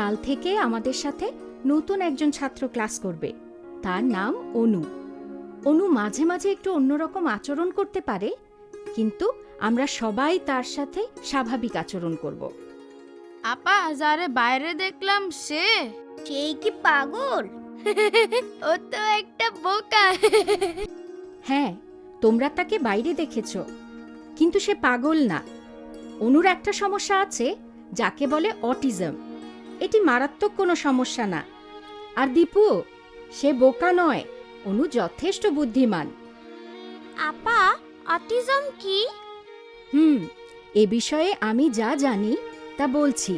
কাল থেকে আমাদের সাথে নতুন একজন ছাত্র ক্লাস করবে। তার নাম অনু। অনু মাঝে মাঝে একটু অন্যরকম আচরণ করতে পারে, কিন্তু আমরা সবাই তার সাথে স্বাভাবিক আচরণ করব। আপা, যারে বাইরে দেখলাম সেই কি পাগল? ও তো একটা বোকা। হ্যাঁ, তোমরা তাকে বাইরে দেখেছ, কিন্তু সে পাগল না। অনুর একটা সমস্যা আছে যাকে বলে অটিজম। এটি মারাত্মক কোনো সমস্যা না। আর দীপু, সে বোকা নয়, অনু যথেষ্ট বুদ্ধিমান। আপা, অটিজম কি? এ বিষয়ে আমি যা জানি তা বলছি।